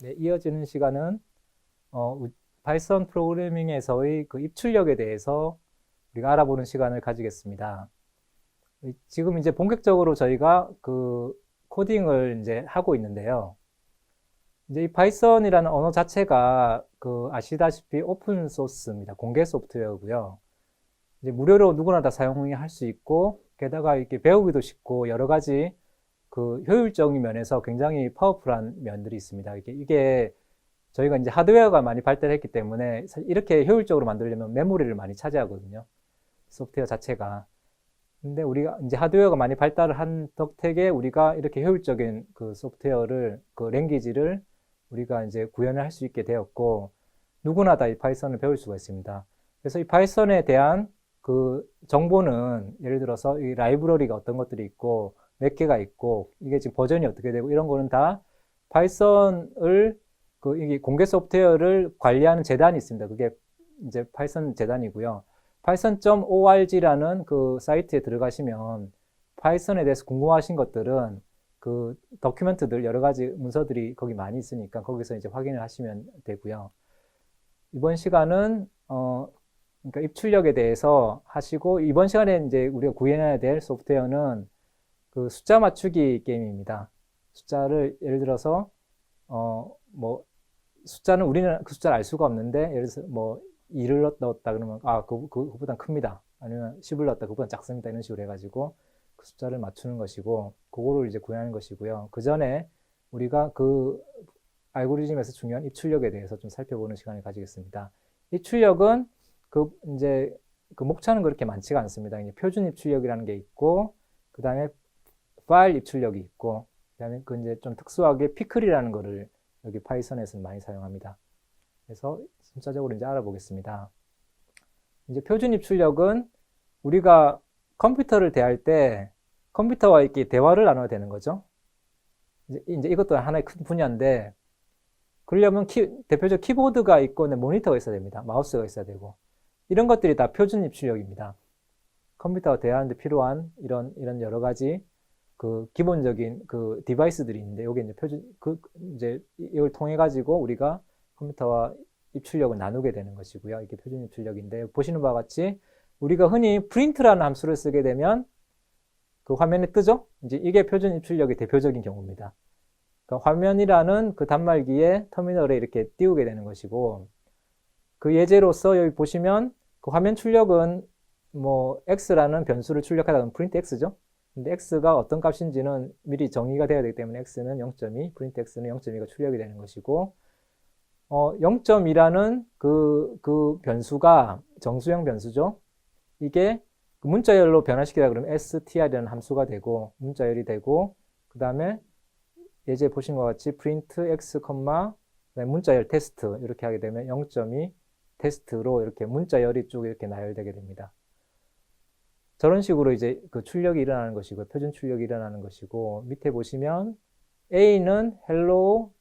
네, 이어지는 시간은 파이썬 프로그래밍에서의 그 입출력에 대해서 우리가 알아보는 시간을 가지겠습니다. 지금 이제 본격적으로 저희가 그 코딩을 이제 하고 있는데요. 이제 이 파이썬이라는 언어 자체가 그 아시다시피 오픈 소스입니다. 공개 소프트웨어고요. 이제 무료로 누구나 다 사용할 수 있고, 게다가 이렇게 배우기도 쉽고 여러 가지 그 효율적인 면에서 굉장히 파워풀한 면들이 있습니다. 이게 저희가 이제 하드웨어가 많이 발달했기 때문에 이렇게 효율적으로 만들려면 메모리를 많이 차지하거든요. 소프트웨어 자체가. 근데 우리가 이제 하드웨어가 많이 발달을 한 덕택에 우리가 이렇게 효율적인 그 소프트웨어를, 그 랭귀지를 우리가 이제 구현을 할 수 있게 되었고, 누구나 다 이 파이썬을 배울 수가 있습니다. 그래서 이 파이썬에 대한 그 정보는 예를 들어서 이 라이브러리가 어떤 것들이 있고, 몇 개가 있고, 이게 지금 버전이 어떻게 되고, 이런 거는 다 파이썬을 이게 공개 소프트웨어를 관리하는 재단이 있습니다. 그게 이제 파이썬 재단이고요. python.org라는 그 사이트에 들어가시면 파이썬에 대해서 궁금하신 것들은 그 도큐멘트들 여러 가지 문서들이 거기 많이 있으니까 거기서 이제 확인을 하시면 되고요. 이번 시간은 그러니까 입출력에 대해서 하시고, 이번 시간에 이제 우리가 구현해야 될 소프트웨어는 그 숫자 맞추기 게임입니다. 숫자를 예를 들어서 뭐 숫자는 우리는 그 숫자를 알 수가 없는데, 예를 들어서 뭐 2를 넣었다 그러면 그보다 큽니다. 아니면 10을 넣었다 그보다 작습니다. 이런 식으로 해가지고 그 숫자를 맞추는 것이고, 그거를 이제 구현하는 것이고요. 그 전에 우리가 그 알고리즘에서 중요한 입출력에 대해서 좀 살펴보는 시간을 가지겠습니다. 입출력은 이제 그 목차는 그렇게 많지가 않습니다. 이제 표준 입출력이라는 게 있고, 그 다음에 파일 입출력이 있고, 그 다음에 그 이제 좀 특수하게 피클이라는 거를 여기 파이썬에서는 많이 사용합니다. 그래서 순차적으로 이제 알아보겠습니다. 이제 표준 입출력은 우리가 컴퓨터를 대할 때 컴퓨터와 이렇게 대화를 나눠야 되는 거죠. 이제 이것도 하나의 큰 분야인데, 그러려면 대표적 키보드가 있고 모니터가 있어야 됩니다. 마우스가 있어야 되고, 이런 것들이 다 표준 입출력입니다. 컴퓨터와 대화하는데 필요한 이런 여러 가지 그 기본적인 그 디바이스들이 있는데, 여기 이제 이제 이걸 통해 가지고 우리가 컴퓨터와 입출력을 나누게 되는 것이고요. 이게 표준 입출력인데, 보시는 바와 같이 우리가 흔히 프린트라는 함수를 쓰게 되면 그 화면에 뜨죠? 이제 이게 표준 입출력의 대표적인 경우입니다. 그러니까 화면이라는 그 단말기에 터미널에 이렇게 띄우게 되는 것이고, 그 예제로서 여기 보시면 그 화면 출력은 뭐 x라는 변수를 출력하다 보면 프린트 x죠. 근데 x가 어떤 값인지는 미리 정의가 되어야 되기 때문에 x는 0.2, 프린트 x는 0.2가 출력이 되는 것이고, 0.2라는 그 변수가 정수형 변수죠. 이게 그 문자열로 변화시키다 그러면 str이라는 함수가 되고, 문자열이 되고, 그 다음에 예제 보신 것 같이 print x, 문자열 테스트 이렇게 하게 되면 0.2 테스트로 이렇게 문자열이 쭉 이렇게 나열되게 됩니다. 저런 식으로 이제 그 출력이 일어나는 것이고, 표준 출력이 일어나는 것이고, 밑에 보시면 A는 hello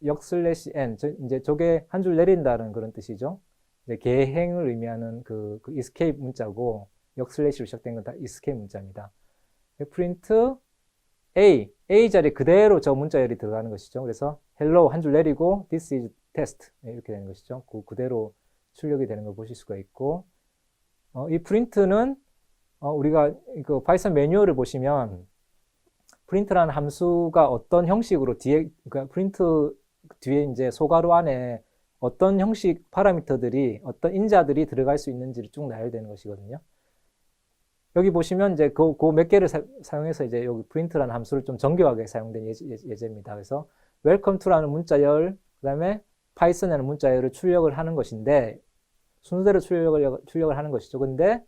역/n, 이제 저게 한 줄 내린다는 그런 뜻이죠. 이제 개행을 의미하는 그 escape 문자고, 역/로 시작된 건 다 escape 문자입니다. print A 자리에 그대로 저 문자열이 들어가는 것이죠. 그래서 hello 한 줄 내리고 this is test 이렇게 되는 것이죠. 그대로 출력이 되는 걸 보실 수가 있고, 이 프린트는 우리가 그 파이썬 매뉴얼을 보시면 프린트라는 함수가 어떤 형식으로 그러니까 프린트 뒤에 이제 소괄호 안에 어떤 형식 파라미터들이, 어떤 인자들이 들어갈 수 있는지를 쭉 나열되는 것이거든요. 여기 보시면 이제 그 몇 개를 사용해서 이제 여기 프린트라는 함수를 좀 정교하게 사용된 예제입니다. 그래서 welcome to라는 문자열, 그 다음에 파이썬이라는 문자열을 출력을 하는 것인데, 순서대로 출력을 하는 것이죠. 근데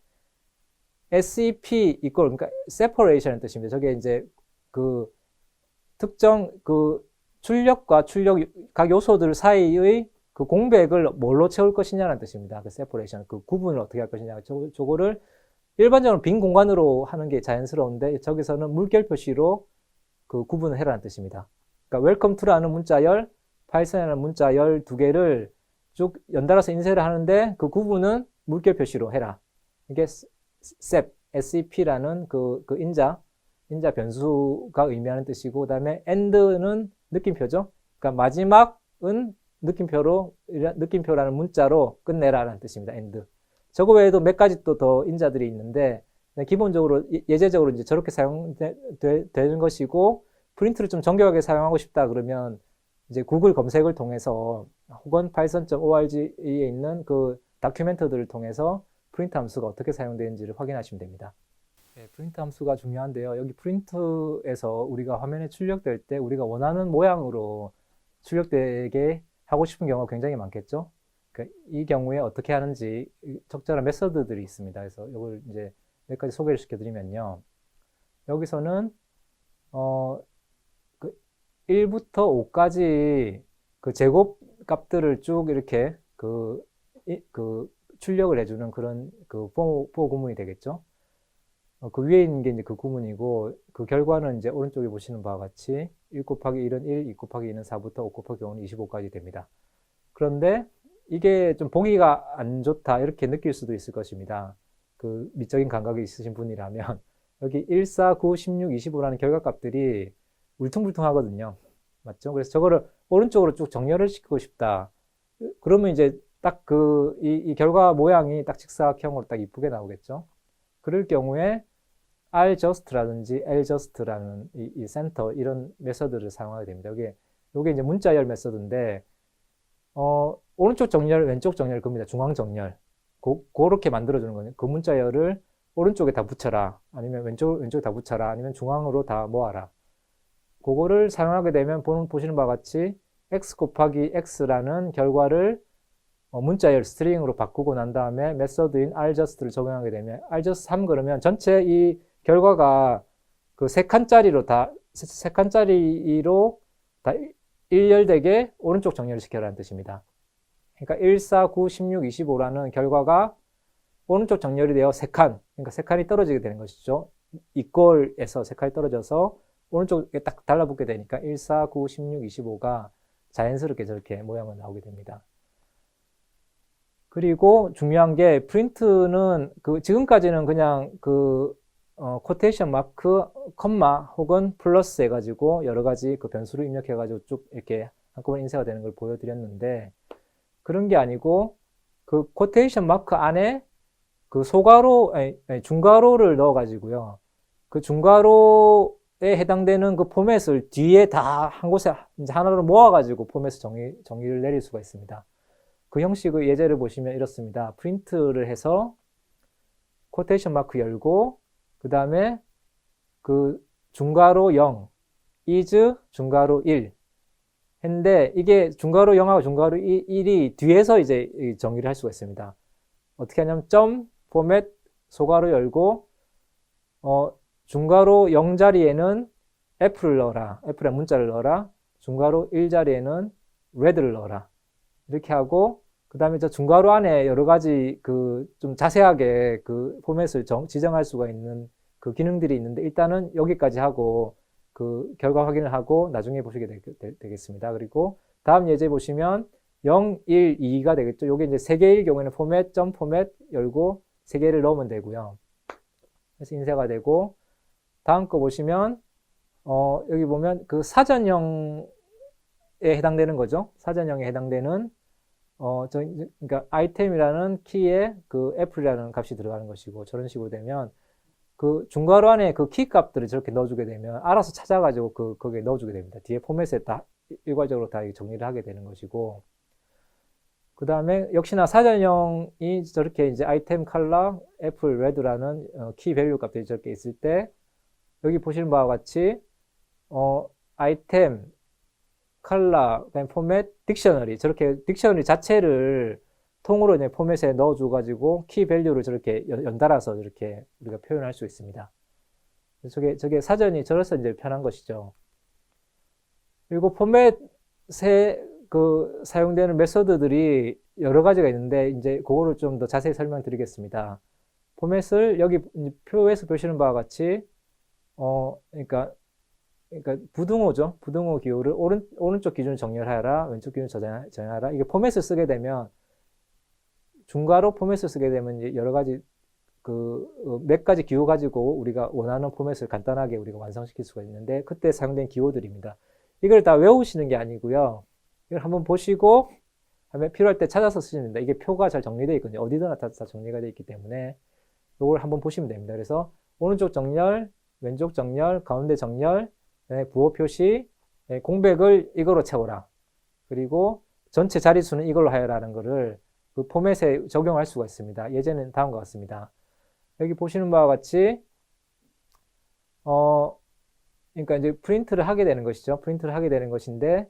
SEP 그러니까 separation의 뜻입니다. 저게 이제 그 특정 그 출력과 출력 각 요소들 사이의 그 공백을 뭘로 채울 것이냐는 뜻입니다. 그 separation, 그 구분을 어떻게 할 것이냐. 저거를 일반적으로 빈 공간으로 하는 게 자연스러운데, 저기서는 물결 표시로 그 구분을 해라는 뜻입니다. 그러니까 welcome to라는 문자열, 파이썬이라는 문자열 두 개를 쭉 연달아서 인쇄를 하는데, 그 구분은 물결 표시로 해라. 이게 SEP라는 그 인자 변수가 의미하는 뜻이고, 그 다음에 AND는 느낌표죠. 그러니까 마지막은 느낌표라는 문자로 끝내라라는 뜻입니다. end. 저거 외에도 몇 가지 또 더 인자들이 있는데 기본적으로 예제적으로 이제 저렇게 사용되는 것이고 프린트를 좀 정교하게 사용하고 싶다 그러면 이제 구글 검색을 통해서 혹은 python.org에 있는 그 다큐멘터들을 통해서 프린트 함수가 어떻게 사용되는지를 확인하시면 됩니다. 네, 프린트 함수가 중요한데요. 여기 프린트에서 우리가 화면에 출력될 때 우리가 원하는 모양으로 출력되게 하고 싶은 경우가 굉장히 많겠죠. 그러니까 이 경우에 어떻게 하는지 적절한 메서드들이 있습니다. 그래서 이걸 이제 몇 가지 소개를 시켜드리면요. 여기서는 그 1부터 5까지 그 제곱 값들을 쭉 이렇게 그 출력을 해주는 그런 그 for 구문이 되겠죠. 그 위에 있는 게 이제 그 구문이고 그 결과는 이제 오른쪽에 보시는 바와 같이 1 곱하기 1은 1, 2 곱하기 2는 4부터 5 곱하기 5는 25까지 됩니다. 그런데 이게 좀 보기가 안 좋다 이렇게 느낄 수도 있을 것입니다. 그 미적인 감각이 있으신 분이라면 여기 1, 4, 9, 16, 25라는 결과값들이 울퉁불퉁하거든요. 맞죠? 그래서 저거를 오른쪽으로 쭉 정렬을 시키고 싶다. 그러면 이제 딱 이 결과 모양이 딱 직사각형으로 딱 이쁘게 나오겠죠? 그럴 경우에 rjust라든지 ljust라는 이 센터 이런 메서드를 사용하게 됩니다. 요게 이제 문자열 메서드인데 오른쪽 정렬, 왼쪽 정렬 그겁니다. 중앙 정렬. 그렇게 만들어주는 거예요. 그 문자열을 오른쪽에 다 붙여라. 아니면 왼쪽에 다 붙여라. 아니면 중앙으로 다 모아라. 그거를 사용하게 되면 보시는 바와 같이 x 곱하기 x라는 결과를 문자열 스트링으로 바꾸고 난 다음에 메서드인 rjust를 적용하게 되면 rjust 3 그러면 전체 이 결과가 그 세 칸짜리로 다 일렬되게 오른쪽 정렬을 시켜라는 뜻입니다. 그러니까 1, 4, 9, 16, 25라는 결과가 오른쪽 정렬이 되어 3칸, 그러니까 3칸이 떨어지게 되는 것이죠. 이꼴에서 3칸이 떨어져서 오른쪽에 딱 달라붙게 되니까 1, 4, 9, 16, 25가 자연스럽게 저렇게 모양은 나오게 됩니다. 그리고 중요한 게 프린트는 지금까지는 그냥 코테이션 마크, 컴마 혹은 플러스 해가지고 여러 가지 그 변수를 입력해가지고 쭉 이렇게 한꺼번에 인쇄가 되는 걸 보여드렸는데 그런 게 아니고 그 코테이션 마크 안에 그 중괄호를 넣어가지고요. 그 중괄호에 해당되는 그 포맷을 뒤에 다 한 곳에 이제 하나로 모아가지고 포맷을 정의를 내릴 수가 있습니다. 그 형식의 예제를 보시면 이렇습니다. 프린트를 해서 코테이션 마크 열고 그 다음에 그 중괄호 0 is 중괄호 1 했는데 이게 중괄호 0하고 중괄호 1이 뒤에서 이제 정의를 할 수가 있습니다. 어떻게 하냐면 점 포맷 소괄호 열고 중괄호 0 자리에는 F를 넣어라. F라는 문자를 넣어라. 중괄호 1 자리에는 red를 넣어라. 이렇게 하고 그 다음에 저 중괄호 안에 여러 가지 좀 자세하게 그 포맷을 지정할 수가 있는 그 기능들이 있는데 일단은 여기까지 하고 그 결과 확인을 하고 나중에 보시게 되겠습니다. 그리고 다음 예제 보시면 0, 1, 2가 되겠죠. 요게 이제 3개일 경우에는 포맷, 점 포맷 열고 3개를 넣으면 되고요. 그래서 인쇄가 되고 다음 거 보시면 여기 보면 그 사전형에 해당되는 거죠. 사전형에 해당되는 그러니까 아이템이라는 키에 그 F라는 값이 들어가는 것이고 저런 식으로 되면 그 중괄호 안에 그 키 값들을 저렇게 넣어주게 되면 알아서 찾아가지고 거기에 넣어주게 됩니다. 뒤에 포맷에 다 일괄적으로 다 정리를 하게 되는 것이고 그 다음에 역시나 사전형이 저렇게 이제 아이템 컬러 F red라는 키 밸류 값들이 저렇게 있을 때 여기 보시는 바와 같이 아이템 컬러, 포맷, 딕셔너리 저렇게 딕셔너리 자체를 통으로 이제 포맷에 넣어줘가지고 키 밸류를 저렇게 연달아서 이렇게 우리가 표현할 수 있습니다. 저게 사전이 저래서 이제 편한 것이죠. 그리고 포맷에 사용되는 메서드들이 여러 가지가 있는데 이제 그거를 좀 더 자세히 설명드리겠습니다. 포맷을 여기 표에서 보시는 바와 같이 그러니까 부등호죠. 부등호 기호를 오른쪽 기준을 정렬하라, 왼쪽 기준을 정렬하라. 이게 포맷을 쓰게 되면 중괄호 포맷을 쓰게 되면 여러 가지 몇 가지 기호 가지고 우리가 원하는 포맷을 간단하게 우리가 완성시킬 수가 있는데 그때 사용된 기호들입니다. 이걸 다 외우시는 게 아니고요. 이걸 한번 보시고 다음에 필요할 때 찾아서 쓰시면 됩니다. 이게 표가 잘 정리되어 있거든요. 어디서나 다 정리가 되어 있기 때문에 이걸 한번 보시면 됩니다. 그래서 오른쪽 정렬, 왼쪽 정렬, 가운데 정렬, 부호 표시, 공백을 이거로 채워라. 그리고 전체 자릿수는 이걸로 하여라는 거를 그 포맷에 적용할 수가 있습니다. 예제는 다음과 같습니다. 여기 보시는 바와 같이 그러니까 이제 프린트를 하게 되는 것이죠. 프린트를 하게 되는 것인데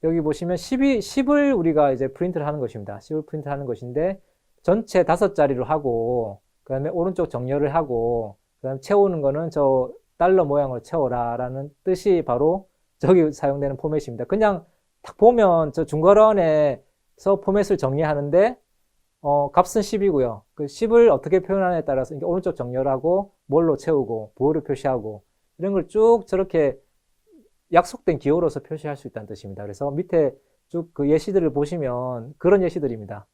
여기 보시면 10을 우리가 이제 프린트를 하는 것입니다. 10을 프린트 하는 것인데 전체 5자리로 하고 그 다음에 오른쪽 정렬을 하고 그 다음에 채우는 거는 저 달러 모양으로 채워라 라는 뜻이 바로 저기 사용되는 포맷입니다. 그냥 딱 보면 저 중괄호안에서 포맷을 정리하는데 값은 10이고요. 그 10을 어떻게 표현하느냐에 따라서 오른쪽 정렬하고 뭘로 채우고 부호를 표시하고 이런 걸 쭉 저렇게 약속된 기호로서 표시할 수 있다는 뜻입니다. 그래서 밑에 쭉 그 예시들을 보시면 그런 예시들입니다.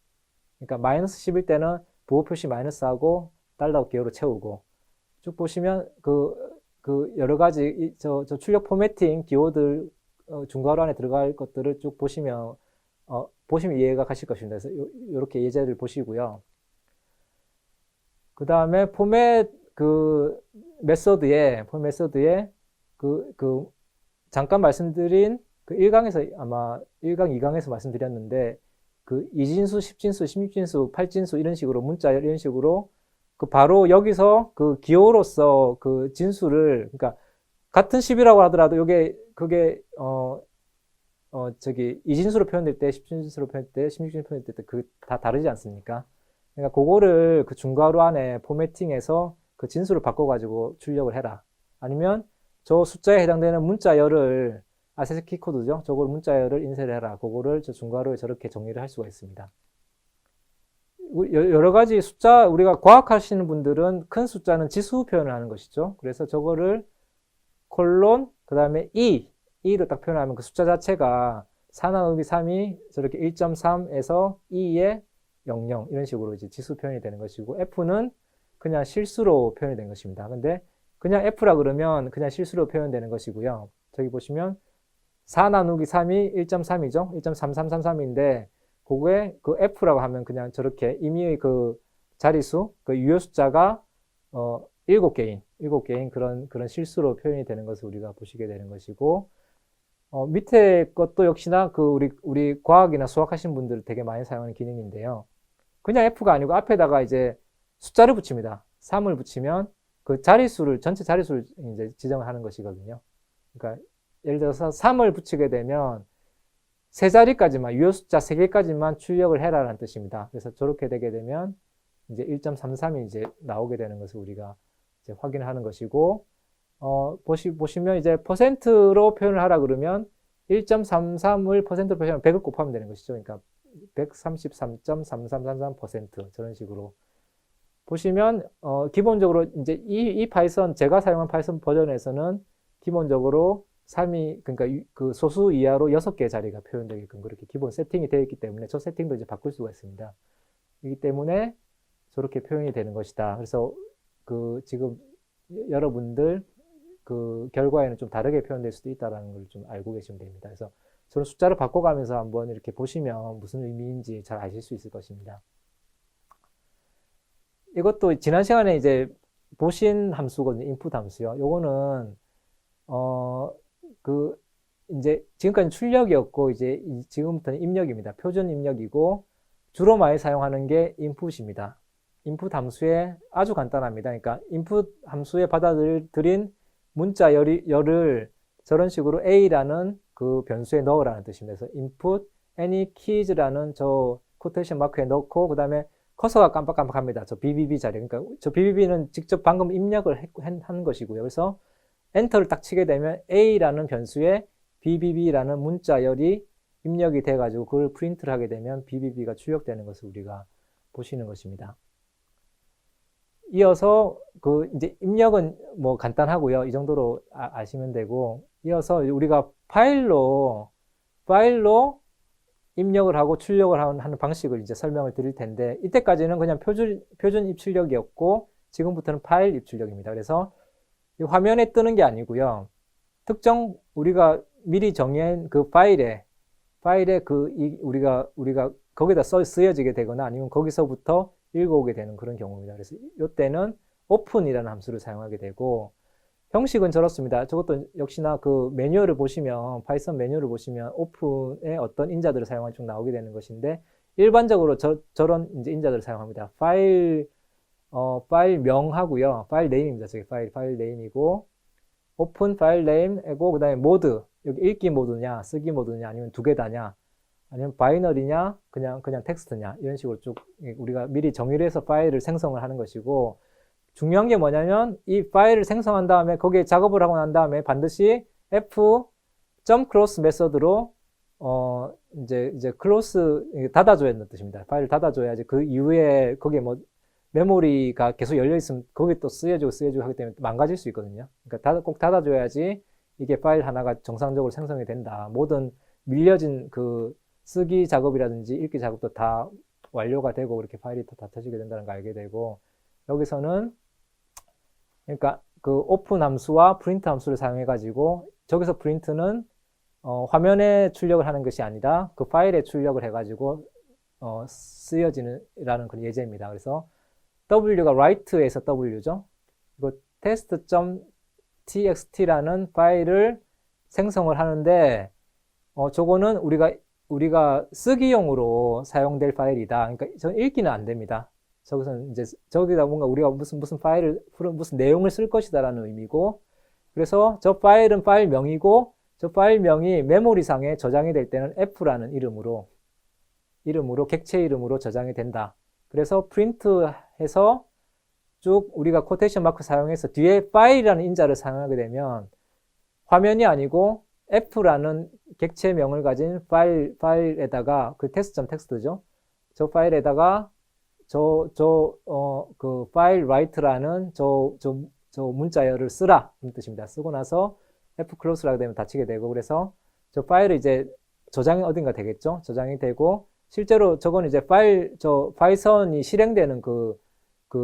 그러니까 마이너스 10일 때는 부호 표시 마이너스하고 달러 기호로 채우고 쭉 보시면 그 여러 가지 저 출력 포매팅 기호들 중괄호 안에 들어갈 것들을 쭉 보시면 이해가 가실 것입니다. 그래서 이렇게 예제를 보시고요. 그 다음에 포맷 메소드에 잠깐 말씀드린 그 1강에서 아마 1강, 2강에서 말씀드렸는데 그 2진수, 10진수, 16진수, 8진수 이런 식으로 문자 이런 식으로 그 바로 여기서 그 기호로서 그 진수를 그러니까 같은 10이라고 하더라도 그게 저기 2진수로 표현될 때, 10진수로 표현될 때, 16진수로 표현될 때 그 다 다르지 않습니까? 그러니까 그거를 그 중괄호 안에 포매팅해서 그 진수를 바꿔가지고 출력을 해라. 아니면 저 숫자에 해당되는 문자열을 아세스키 코드죠. 저걸 문자열을 인쇄를 해라. 그거를 저 중괄호에 저렇게 정리를 할 수가 있습니다. 여러 가지 숫자, 우리가 과학 하시는 분들은 큰 숫자는 지수 표현을 하는 것이죠. 그래서 저거를 콜론, 그 다음에 2로 딱 표현하면 그 숫자 자체가 4 나누기 3이 저렇게 1.3에서 2에 00 이런 식으로 이제 지수 표현이 되는 것이고 F는 그냥 실수로 표현이 된 것입니다. 근데 그냥 F라 그러면 그냥 실수로 표현되는 것이고요. 저기 보시면 4 나누기 3이 1.3이죠. 1.3333인데 그거에 그 F라고 하면 그냥 저렇게 임의의 그 자릿수, 그 유효 숫자가 7개인 그런 실수로 표현이 되는 것을 우리가 보시게 되는 것이고 밑에 것도 역시나 그 우리 과학이나 수학 하신 분들 되게 많이 사용하는 기능인데요. 그냥 F가 아니고 앞에다가 이제 숫자를 붙입니다. 3을 붙이면 그 전체 자릿수를 이제 지정을 하는 것이거든요. 그러니까 예를 들어서 3을 붙이게 되면 세 자리까지만, 유효 숫자 3개까지만 출력을 해라라는 뜻입니다. 그래서 저렇게 되게 되면 이제 1.33이 이제 나오게 되는 것을 우리가 이제 확인하는 것이고, 보시면 이제 퍼센트로 표현을 하라 그러면 1.33을 퍼센트로 표현하면 100을 곱하면 되는 것이죠. 그러니까 133.3333% 저런 식으로 보시면 기본적으로 이제 이 파이썬 제가 사용한 파이썬 버전에서는 기본적으로 3이 그러니까 그 소수 이하로 6개의 자리가 표현되게끔 그렇게 기본 세팅이 되어 있기 때문에 저 세팅도 이제 바꿀 수가 있습니다. 이기 때문에 저렇게 표현이 되는 것이다. 그래서 그 지금 여러분들 그 결과에는 좀 다르게 표현될 수도 있다는 걸 좀 알고 계시면 됩니다. 그래서 저는 숫자를 바꿔가면서 한번 이렇게 보시면 무슨 의미인지 잘 아실 수 있을 것입니다. 이것도 지난 시간에 이제 보신 함수거든요. 인풋 함수요. 요거는 이제 지금까지 출력이었고 이제 지금부터는 입력입니다. 표준 입력이고 주로 많이 사용하는 게 인풋입니다. 인풋 함수에 아주 간단합니다. 그러니까 인풋 함수에 받아들인 문자 열을 저런 식으로 a라는 그 변수에 넣으라는 뜻입니다. 그래서 input any keys라는 저 코테이션 마크에 넣고 그 다음에 커서가 깜빡깜빡합니다. 저 BBB 자리. 그러니까 저 BBB는 직접 방금 입력을 한 것이고요. 그래서 엔터를 딱 치게 되면 a라는 변수에 BBB라는 문자열이 입력이 돼가지고 그걸 프린트를 하게 되면 BBB가 출력되는 것을 우리가 보시는 것입니다. 이어서 그 이제 입력은 뭐 간단하고요. 이 정도로 아시면 되고 이어서 우리가 파일로 입력을 하고 출력을 하는 방식을 이제 설명을 드릴 텐데 이때까지는 그냥 표준 입출력이었고 지금부터는 파일 입출력입니다. 그래서 이 화면에 뜨는 게 아니고요. 특정 우리가 미리 정한 그 파일에 우리가 거기다 쓰여지게 되거나 아니면 거기서부터 읽어오게 되는 그런 경우입니다. 그래서 이때는 open이라는 함수를 사용하게 되고, 형식은 저렇습니다. 저것도 역시나 그 매뉴얼을 보시면, 파이썬 매뉴얼을 보시면 open에 어떤 인자들을 사용할지 쭉 나오게 되는 것인데, 일반적으로 저런 이제 인자들을 사용합니다. 파일 명하고요. 파일 네임입니다. 저게 파일 네임이고, open 파일 네임이고, 그 다음에 모드. 여기 읽기 모드냐, 쓰기 모드냐, 아니면 두 개 다냐, 아니면 바이너리냐, 그냥 텍스트냐, 이런 식으로 쭉 우리가 미리 정의를 해서 파일을 생성을 하는 것이고, 중요한 게 뭐냐면 이 파일을 생성한 다음에 거기에 작업을 하고 난 다음에 반드시 f.close 메서드로 이제 close 닫아줘야 하는 뜻입니다. 파일을 닫아줘야지 그 이후에 거기에 뭐 메모리가 계속 열려 있으면 거기 또 쓰여지고 하기 때문에 망가질 수 있거든요. 그러니까 꼭 닫아줘야지 이게 파일 하나가 정상적으로 생성이 된다. 모든 밀려진 그 쓰기 작업이라든지 읽기 작업도 다 완료가 되고 그렇게 파일이 다 터지게 된다는 걸 알게 되고, 여기서는 그러니까 그 오픈 함수와 프린트 함수를 사용해 가지고, 저기서 프린트는 화면에 출력을 하는 것이 아니라 그 파일에 출력을 해 가지고 쓰여지는라는 그런 예제입니다. 그래서 W가 write에서 W죠. 그리고 test.txt라는 파일을 생성을 하는데, 저거는 우리가 쓰기용으로 사용될 파일이다. 그러니까 전 읽기는 안 됩니다. 저기서는 이제 저기다 뭔가 우리가 무슨 파일을 무슨 내용을 쓸 것이다라는 의미고, 그래서 저 파일은 파일명이고, 저 파일명이 메모리상에 저장이 될 때는 f라는 이름으로 객체 이름으로 저장이 된다. 그래서 프린트해서 쭉 우리가 코테이션 마크 사용해서 뒤에 파일이라는 인자를 사용하게 되면 화면이 아니고 f라는 객체명을 가진 파일에다가 그 test.txt죠. 저 파일에다가 그 파일 write라는 저 문자열을 쓰라. 그런 뜻입니다. 쓰고 나서 f-close를 하게 되면 닫히게 되고, 그래서 저 파일을 이제 저장이 어딘가 되겠죠. 저장이 되고, 실제로 저건 이제 파이썬이 실행되는 그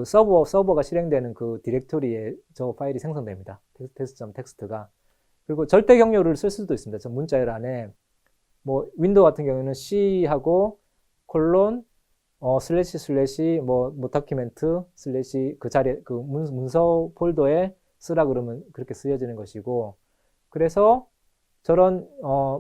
서버가 실행되는 그 디렉토리에 저 파일이 생성됩니다. test.txt가. 그리고 절대 경로를 쓸 수도 있습니다. 저 문자열 안에 뭐 윈도우 같은 경우에는 C하고 콜론 슬래시 뭐 다큐멘트 슬래시 그 자리에 그 문서 폴더에 쓰라 그러면 그렇게 쓰여지는 것이고, 그래서 저런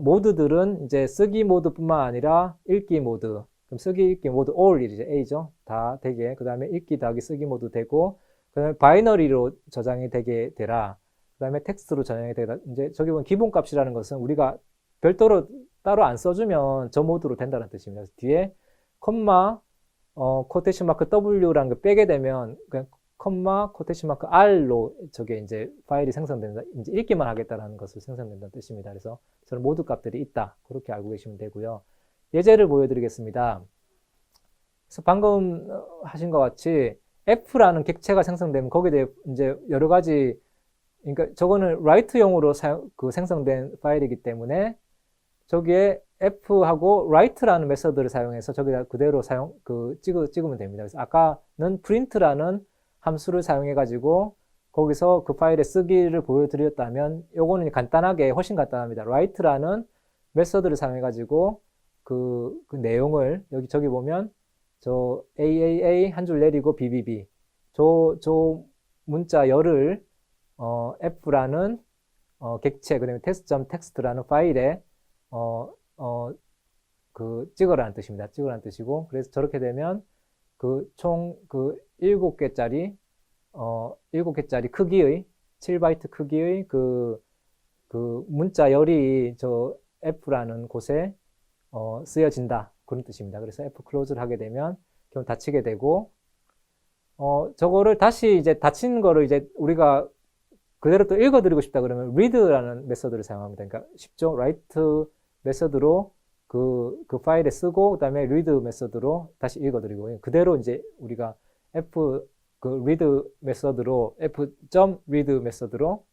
모드들은 이제 쓰기 모드뿐만 아니라 읽기 모드, 그럼 쓰기 읽기 모드 all 이제 A죠. 다 되게, 그 다음에 읽기 더하기 쓰기 모드 되고, 그 다음에 바이너리로 저장이 되게 되라. 그 다음에 텍스트로 저장이 되라. 이제 저기 보면 기본값이라는 것은 우리가 별도로 따로 안 써주면 저 모드로 된다는 뜻입니다. 뒤에 콤마 코테이션 마크 W라는 거 빼게 되면 그냥 콤마 코테이션 마크 R로 저게 이제 파일이 생성된다. 이제 읽기만 하겠다라는 것을 생성된다는 뜻입니다. 그래서 저런 모드 값들이 있다. 그렇게 알고 계시면 되고요. 예제를 보여드리겠습니다. 그래서 방금 하신 것 같이 F라는 객체가 생성되면 거기에 대해 이제 여러 가지, 그러니까 저거는 write용으로 생성된 파일이기 때문에 저기에 f하고 write라는 메서드를 사용해서 저기다 그대로 찍으면 됩니다. 그래서 아까는 print라는 함수를 사용해 가지고 거기서 그 파일의 쓰기를 보여드렸다면, 요거는 간단하게 훨씬 간단합니다. write라는 메서드를 사용해 가지고 그 내용을 저기 보면 저 AAA 한 줄 내리고 BBB 저 문자 열을 f라는 객체, 그다음에 test.txt라는 파일에 찍어라는 뜻입니다. 찍어라는 뜻이고, 그래서 저렇게 되면 총 7개짜리 크기의 7바이트 크기의 그 문자 열이 저 f라는 곳에 쓰여진다. 그런 뜻입니다. 그래서 f-close를 하게 되면 그럼 닫히게 되고, 저거를 다시 이제 닫힌 거를 이제 우리가 그대로 또 읽어드리고 싶다 그러면 read라는 메서드를 사용합니다. 그러니까 쉽죠? write 메서드로 그 파일에 쓰고, 그 다음에 read 메서드로 다시 읽어드리고, 그대로 이제 우리가 read 메서드로 f.read 메서드로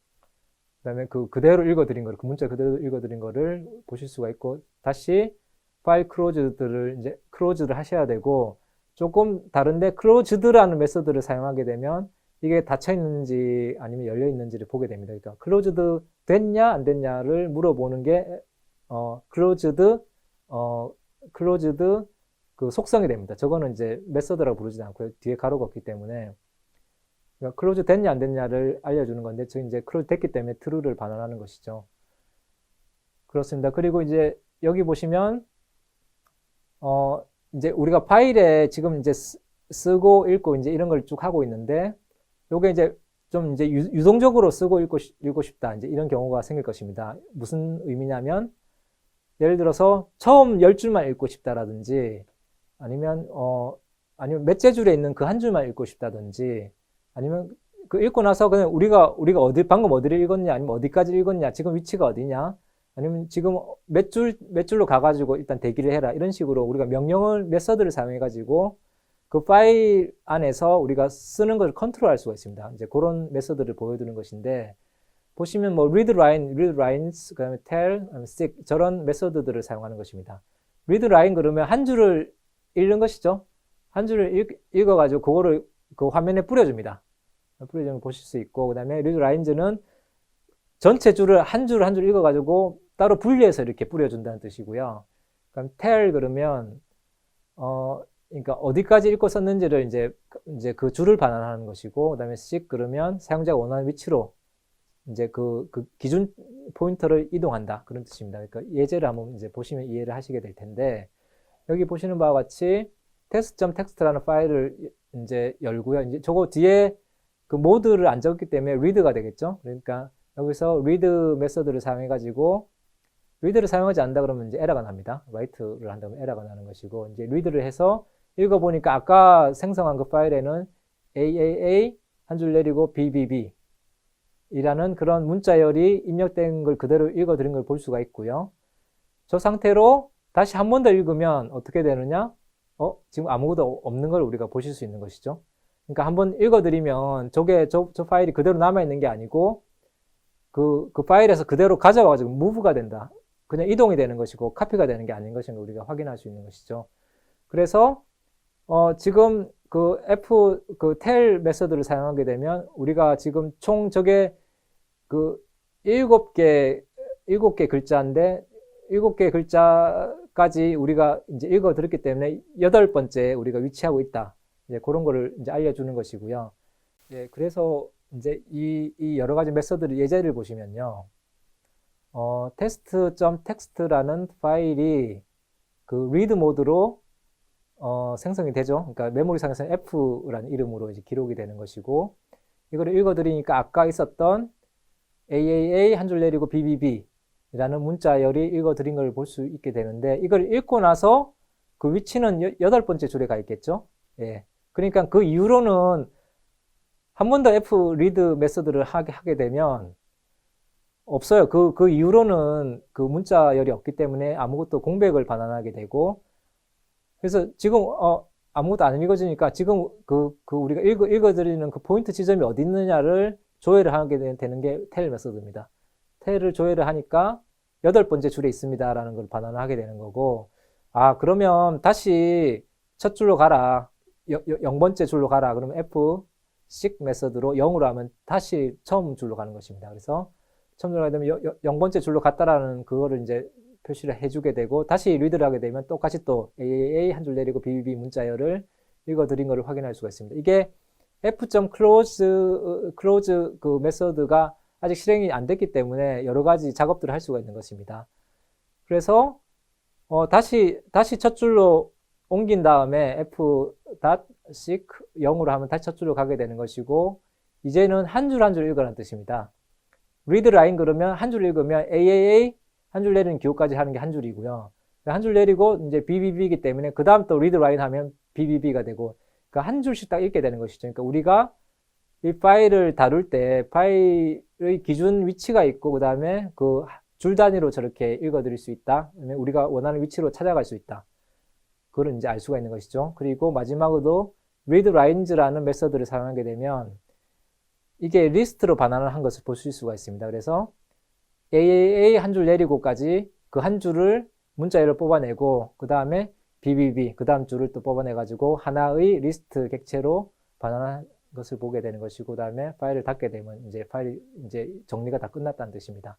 그 다음에 그대로 읽어드린 거를, 그 문자 그대로 읽어드린 거를 보실 수가 있고, 다시 파일 closed를 이제 close를 하셔야 되고, 조금 다른데 closed라는 메서드를 사용하게 되면 이게 닫혀 있는지 아니면 열려 있는지를 보게 됩니다. 그러니까 closed 됐냐 안 됐냐를 물어보는 게 closed 그 속성이 됩니다. 저거는 이제 메서드라고 부르지 않고요. 뒤에 가로가 없기 때문에 그러니까 close 됐냐 안 됐냐를 알려주는 건데 지금 이제 close 됐기 때문에 true를 반환하는 것이죠. 그렇습니다. 그리고 이제 여기 보시면 이제 우리가 파일에 지금 이제 쓰고 읽고 이제 이런 걸 쭉 하고 있는데 요게 이제 좀 이제 유동적으로 쓰고 읽고 싶다 이제 이런 경우가 생길 것입니다. 무슨 의미냐면 예를 들어서 처음 10줄만 읽고 싶다라든지 아니면 아니면 몇째 줄에 있는 그 한 줄만 읽고 싶다든지 아니면 그 읽고 나서 그냥 우리가 방금 어디를 읽었냐 아니면 어디까지 읽었냐 지금 위치가 어디냐 아니면 지금 몇 줄로 가가지고 일단 대기를 해라 이런 식으로 우리가 메서드를 사용해가지고 그 파일 안에서 우리가 쓰는 것을 컨트롤할 수가 있습니다. 이제 그런 메서드를 보여드리는 것인데 보시면 뭐 read lines, 그다음에 tell, stick 저런 메서드들을 사용하는 것입니다. read line 그러면 한 줄을 읽는 것이죠. 한 줄을 읽어가지고 그거를 그 화면에 뿌려줍니다. 뿌려주면 보실 수 있고 그다음에 read lines는 전체 줄을 한 줄 읽어가지고 따로 분리해서 이렇게 뿌려준다는 뜻이고요. 그럼 tell 그러면 그러니까 어디까지 읽고 썼는지를 이제 그 줄을 반환하는 것이고, 그다음에 stick 그러면 사용자가 원하는 위치로 이제 그 기준 포인터를 이동한다 그런 뜻입니다. 그러니까 예제를 한번 이제 보시면 이해를 하시게 될 텐데 여기 보시는 바와 같이 test.txt라는 파일을 이제 열고요. 이제 저거 뒤에 그 모드를 안 적었기 때문에 read가 되겠죠. 그러니까 여기서 read 메서드를 사용해가지고 read를 사용하지 않는다 그러면 이제 에러가 납니다. write를 한다면 에러가 나는 것이고 이제 read를 해서 읽어보니까 아까 생성한 그 파일에는 AAA 한 줄 내리고 BBB 이라는 그런 문자열이 입력된 걸 그대로 읽어드린 걸 볼 수가 있고요. 저 상태로 다시 한 번 더 읽으면 어떻게 되느냐? 지금 아무것도 없는 걸 우리가 보실 수 있는 것이죠. 그러니까 한번 읽어드리면 저 파일이 그대로 남아있는 게 아니고 그 파일에서 그대로 가져와가지고 무브가 된다. 그냥 이동이 되는 것이고 카피가 되는 게 아닌 것인 걸 우리가 확인할 수 있는 것이죠. 그래서 지금 그 tell 메서드를 사용하게 되면 우리가 지금 총 저게 그 7개 글자인데 7개 글자까지 우리가 이제 읽어 들었기 때문에 8번째 우리가 위치하고 있다. 이제 그런 거를 이제 알려주는 것이고요. 예, 그래서 이제 이 여러 가지 메서드를 예제를 보시면요. test.txt라는 파일이 그 read 모드로 생성이 되죠. 그러니까 메모리상에서는 F라는 이름으로 이제 기록이 되는 것이고, 이거를 읽어드리니까 아까 있었던 AAA 한 줄 내리고 BBB라는 문자열이 읽어드린 걸 볼 수 있게 되는데, 이걸 읽고 나서 그 위치는 8번째 줄에 가 있겠죠. 예. 그러니까 그 이후로는 한 번 더 F read 메서드를 하게 되면 없어요. 그 이후로는 그 문자열이 없기 때문에 아무것도 공백을 반환하게 되고, 그래서 지금 아무것도 안 읽어지니까 지금 우리가 읽어드리는 그 포인트 지점이 어디 있느냐를 조회를 하게 되는 게 tell 메서드입니다. tell을 조회를 하니까 8번째 줄에 있습니다라는 걸 반환을 하게 되는 거고, 그러면 다시 첫 줄로 가라. 0번째 줄로 가라. 그러면 f seek 메서드로 0으로 하면 다시 처음 줄로 가는 것입니다. 그래서 처음 줄로 가게 되면 0번째 줄로 갔다라는 그거를 이제 표시를 해주게 되고, 다시 리드를 하게 되면 똑같이 또 AAA 한 줄 내리고 BBB 문자열을 읽어드린 것을 확인할 수가 있습니다. 이게 f.close 그 메서드가 아직 실행이 안 됐기 때문에 여러 가지 작업들을 할 수가 있는 것입니다. 그래서 다시 첫 줄로 옮긴 다음에 f.seek 0으로 하면 다시 첫 줄로 가게 되는 것이고, 이제는 한 줄 한 줄 읽으라는 뜻입니다. read line 그러면 한 줄 읽으면 AAA 한 줄 내리는 기호까지 하는 게 한 줄이고요. 한 줄 내리고 이제 BBB이기 때문에 그 다음 또 read line 하면 BBB가 되고, 그러니까 한 줄씩 딱 읽게 되는 것이죠. 그러니까 우리가 이 파일을 다룰 때 파일의 기준 위치가 있고, 그 다음에 그 줄 단위로 저렇게 읽어드릴 수 있다. 우리가 원하는 위치로 찾아갈 수 있다. 그걸 이제 알 수가 있는 것이죠. 그리고 마지막으로 read lines라는 메서드를 사용하게 되면 이게 리스트로 반환을 한 것을 보실 수가 있습니다. 그래서 AAA 한 줄 내리고까지 그 한 줄을 문자열을 뽑아내고, 그 다음에 BBB 그 다음 줄을 또 뽑아내가지고 하나의 리스트 객체로 반환을 것을 보게 되는 것이고, 그다음에 파일을 닫게 되면 이제 파일이 이제 정리가 다 끝났다는 뜻입니다.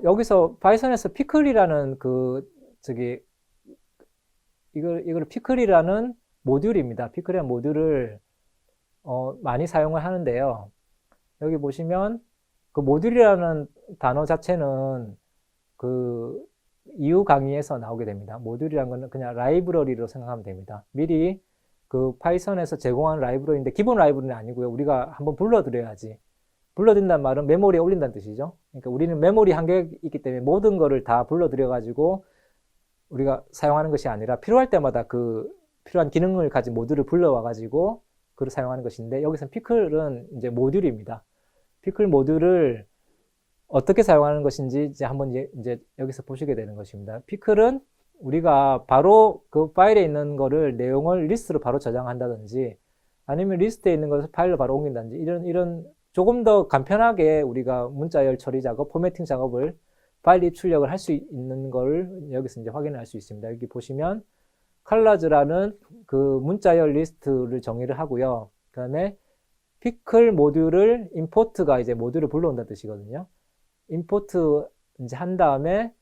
여기서 파이썬에서 피클이라는 이걸 피클이라는 모듈입니다. 피클이라는 모듈을 많이 사용을 하는데요. 여기 보시면 그 모듈이라는 단어 자체는 그 이후 강의에서 나오게 됩니다. 모듈이라는 것은 그냥 라이브러리로 생각하면 됩니다. 미리 그 파이썬에서 제공하는 라이브러리인데 기본 라이브러리는 아니고요. 우리가 한번 불러드려야지. 불러드린다는 말은 메모리에 올린다는 뜻이죠. 그러니까 우리는 메모리 한계가 있기 때문에 모든 거를 다 불러드려가지고 우리가 사용하는 것이 아니라 필요할 때마다 그 필요한 기능을 가진 모듈을 불러와가지고 그걸 사용하는 것인데, 여기서는 피클은 이제 모듈입니다. 피클 모듈을 어떻게 사용하는 것인지 이제 한번 이제 여기서 보시게 되는 것입니다. 피클은 우리가 바로 그 파일에 있는 거를 내용을 리스트로 바로 저장한다든지 아니면 리스트에 있는 것을 파일로 바로 옮긴다든지 이런 조금 더 간편하게 우리가 문자열 처리 작업, 포매팅 작업을 파일 입출력을 할 수 있는 걸 여기서 이제 확인할 수 있습니다. 여기 보시면 colors.라는 그 문자열 리스트를 정의를 하고요. 그 다음에 피클 모듈을 import가 이제 모듈을 불러온다는 뜻이거든요. import 이제 한 다음에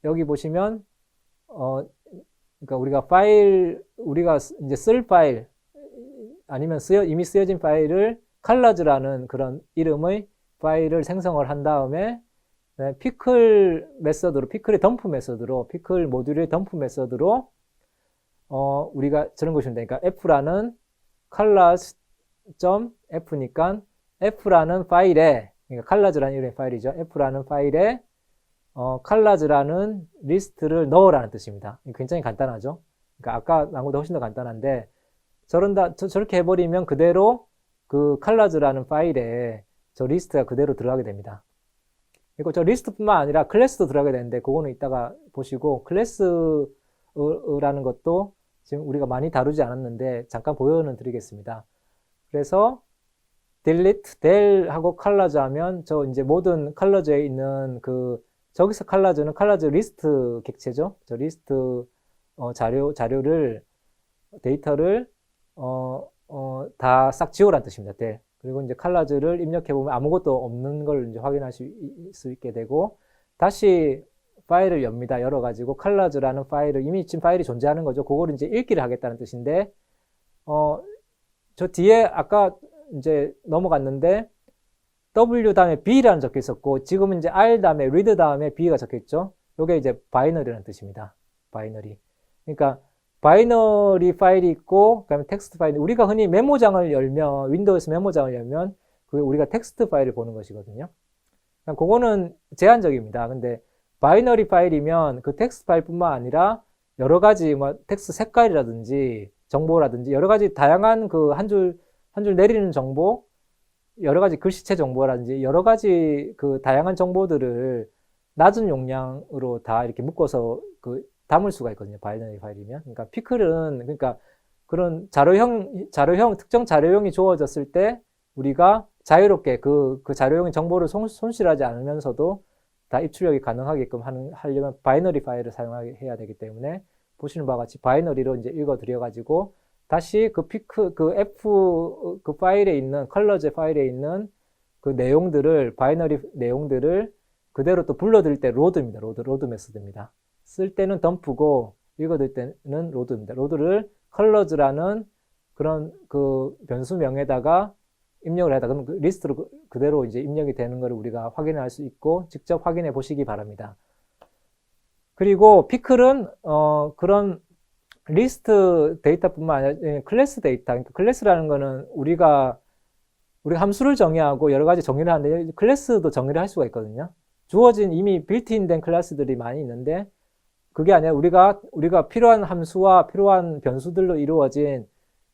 여기 보시면 그러니까 우리가 이제 쓸 파일 아니면 이미 쓰여진 파일을 colors.라는 그런 이름의 파일을 생성을 한 다음에 피클 메서드로, 피클의 덤프 메서드로, 피클 모듈의 덤프 메서드로 우리가 저런 것이 되니까 f라는 colors.f니까 f라는 파일에, 그러니까 colors.라는 이름의 파일이죠. f라는 파일에 colors.라는 리스트를 넣으라는 뜻입니다. 굉장히 간단하죠. 그러니까 아까 나온 것보다 훨씬 더 간단한데 저렇게 해버리면 그대로 그 colors.라는 파일에 저 리스트가 그대로 들어가게 됩니다. 그리고 저 리스트뿐만 아니라 클래스도 들어가게 되는데 그거는 이따가 보시고, 클래스라는 것도 지금 우리가 많이 다루지 않았는데 잠깐 보여는 드리겠습니다. 그래서 delete, del하고 colors 하면 저 이제 모든 colors에 있는 저기서 colors 리스트 객체죠. 저 리스트 자료를 데이터를 다 싹 지우라는 뜻입니다. del. 그리고 이제 colors 입력해보면 아무것도 없는 걸 이제 확인할 수 있게 되고, 다시 파일을 엽니다. 열어가지고 colors라는 파일을, 이미 지금 파일이 존재하는 거죠. 그거를 이제 읽기를 하겠다는 뜻인데, 저 뒤에 아까 이제 넘어갔는데, W 다음에 B라는 적혀 있었고, 지금은 이제 R 다음에 read 다음에 B가 적혀 있죠. 요게 이제 바이너리라는 뜻입니다. 바이너리. 그러니까, 바이너리 파일이 있고, 그 다음에 텍스트 파일. 우리가 흔히 메모장을 열면, 윈도우에서 메모장을 열면, 그게 우리가 텍스트 파일을 보는 것이거든요. 그거는 제한적입니다. 근데, 바이너리 파일이면 그 텍스트 파일뿐만 아니라, 여러 가지, 텍스트 색깔이라든지, 정보라든지, 여러 가지 다양한 한 줄 내리는 정보, 여러 가지 글씨체 정보라든지, 여러 가지 다양한 정보들을 낮은 용량으로 다 이렇게 묶어서 담을 수가 있거든요. 바이너리 파일이면. 그러니까 피클은, 그러니까 그런 특정 자료형이 주어졌을 때 우리가 자유롭게 그 자료형의 정보를 손실하지 않으면서도 다 입출력이 가능하게끔 하려면 바이너리 파일을 사용해야 되기 때문에 보시는 바와 같이 바이너리로 이제 읽어 드려가지고 다시 파일에 있는, colors 파일에 있는 바이너리 내용들을 그대로 또 불러드릴 때 로드입니다. 로드 메소드입니다. 쓸 때는 덤프고 읽어들 때는 로드입니다. 로드를 colors라는 그런 변수명에다가 입력을 하다 그러면 리스트로 그대로 이제 입력이 되는 것을 우리가 확인할 수 있고 직접 확인해 보시기 바랍니다. 그리고 피클은 그런 리스트 데이터뿐만 아니라 클래스 데이터, 그러니까 클래스라는 거는 우리가 함수를 정의하고 여러 가지 정의를 하는데 클래스도 정의를 할 수가 있거든요. 주어진 이미 빌트인된 클래스들이 많이 있는데 그게 아니라 우리가 필요한 함수와 필요한 변수들로 이루어진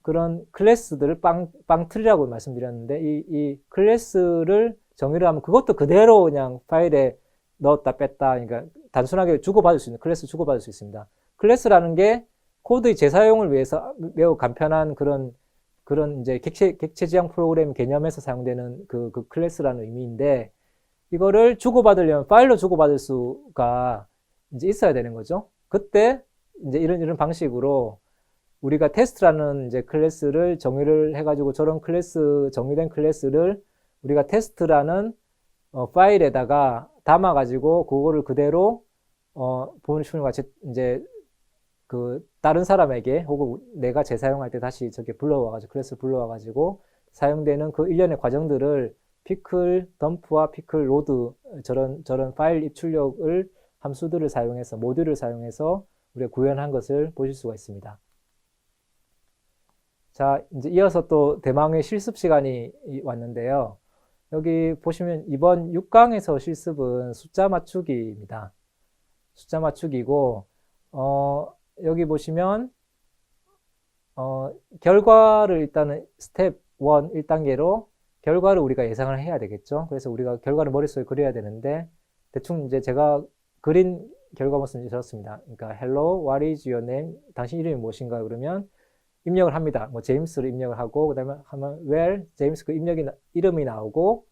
그런 클래스들을 빵트리라고 말씀드렸는데 이 클래스를 정의를 하면 그것도 그대로 그냥 파일에 넣었다 뺐다, 그러니까 단순하게 주고받을 수 있는 클래스 주고받을 수 있습니다. 클래스라는 게 코드의 재사용을 위해서 매우 간편한 그런 이제 객체 지향 프로그램 개념에서 사용되는 그 클래스라는 의미인데 이거를 주고받으려면 파일로 주고받을 수가 이제 있어야 되는 거죠. 그때 이제 이런 방식으로 우리가 테스트라는 이제 클래스를 정의를 해가지고 저런 클래스, 정의된 클래스를 우리가 테스트라는 파일에다가 담아가지고 그거를 그대로 보시는 같이 이제 그 다른 사람에게 혹은 내가 재사용할 때 다시 저렇게 불러와가지고 클래스를 불러와가지고 사용되는 그 일련의 과정들을 피클 덤프와 피클 로드 저런 파일 입출력을 함수들을 사용해서 모듈을 사용해서 우리가 구현한 것을 보실 수가 있습니다. 자, 이제 이어서 또 대망의 실습 시간이 왔는데요. 여기 보시면 이번 6강에서 실습은 숫자 맞추기입니다. 숫자 맞추기고 여기 보시면 결과를 일단은 스텝 1 1단계로 결과를 우리가 예상을 해야 되겠죠. 그래서 우리가 결과를 머릿속에 그려야 되는데 대충 이제 제가 그린 결과 모습이 이렇습니다. 그러니까 hello, what is your name? 당신 이름이 무엇인가? 그러면 입력을 합니다. 뭐 제임스를 입력을 하고 그다음에 하면 where 제임스 그 이름이 나오고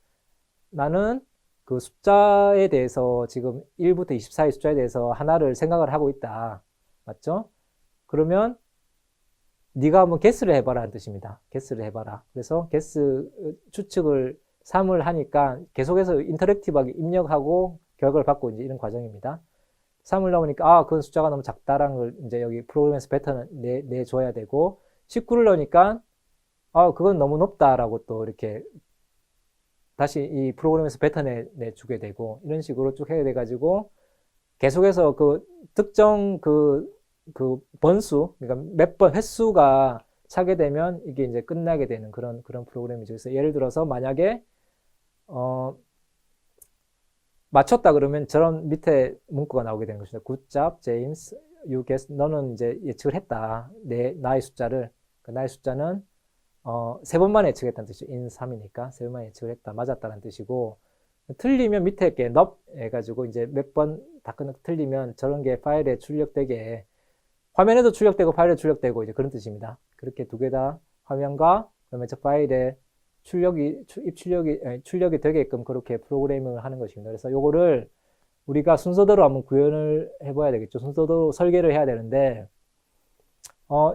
나는 그 숫자에 대해서 지금 1부터 24의 숫자에 대해서 하나를 생각을 하고 있다. 맞죠? 그러면 네가 한번 guess를 해봐라 하는 뜻입니다. guess를 해봐라. 그래서 guess 추측을 3을 하니까 계속해서 인터랙티브하게 입력하고 결과를 받고 이제 이런 과정입니다. 3을 넣으니까 아, 그건 숫자가 너무 작다라는 걸 이제 여기 프로그램에서 패턴을 내줘야 되고 19를 넣으니까 아, 그건 너무 높다라고 또 이렇게 다시 이 프로그램에서 패턴을 내주게 되고 이런 식으로 쭉 해야 돼가지고 계속해서 그 특정 그 번수, 그러니까 몇 번 횟수가 차게 되면 이게 이제 끝나게 되는 그런 프로그램이죠. 그래서 예를 들어서 만약에 맞췄다 그러면 저런 밑에 문구가 나오게 되는 것입니다. Good job, James. You guessed. 너는 이제 예측을 했다. 나의 숫자를. 나의 숫자는 3번만 예측했다는 뜻이죠. in 3이니까 3번만 예측을 했다. 맞았다는 뜻이고 틀리면 밑에 이렇게 nop 해가지고 이제 몇 번 다 틀리면 저런 게 파일에 출력되게 화면에도 출력되고 파일에 출력되고 이제 그런 뜻입니다. 그렇게 두 개 다 화면과 그다음에 저 파일에 출력이 되게끔 그렇게 프로그래밍을 하는 것입니다. 그래서 요거를 우리가 순서대로 한번 구현을 해봐야 되겠죠. 순서대로 설계를 해야 되는데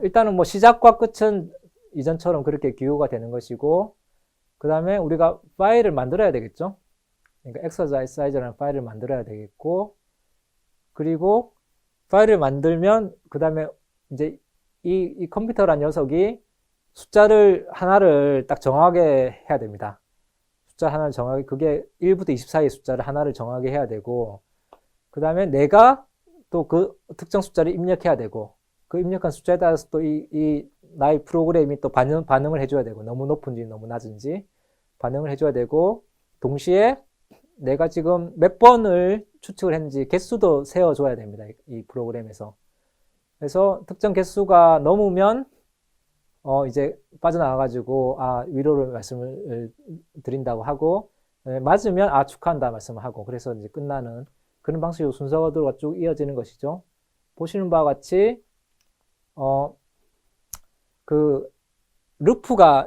일단은 뭐 시작과 끝은 이전처럼 그렇게 기호가 되는 것이고 그 다음에 우리가 파일을 만들어야 되겠죠. 그러니까 exercise라는 파일을 만들어야 되겠고 그리고 파일을 만들면 그 다음에 이제 이 컴퓨터란 녀석이 숫자를 하나를 딱 정하게 해야 됩니다. 숫자 하나를 정하게 그게 1부터 24의 숫자를 하나를 정하게 해야 되고 그 다음에 내가 또 그 특정 숫자를 입력해야 되고 그 입력한 숫자에 따라서 또 이 나의 프로그램이 또 반응을 해줘야 되고 너무 높은지 너무 낮은지 반응을 해줘야 되고 동시에 내가 지금 몇 번을 추측을 했는지 개수도 세워줘야 됩니다. 이 프로그램에서. 그래서 특정 개수가 넘으면 이제 빠져나와가지고 위로를 말씀을 드린다고 하고 맞으면 축하한다 말씀을 하고 그래서 이제 끝나는 그런 방식으로 순서가 쭉 이어지는 것이죠. 보시는 바와 같이 그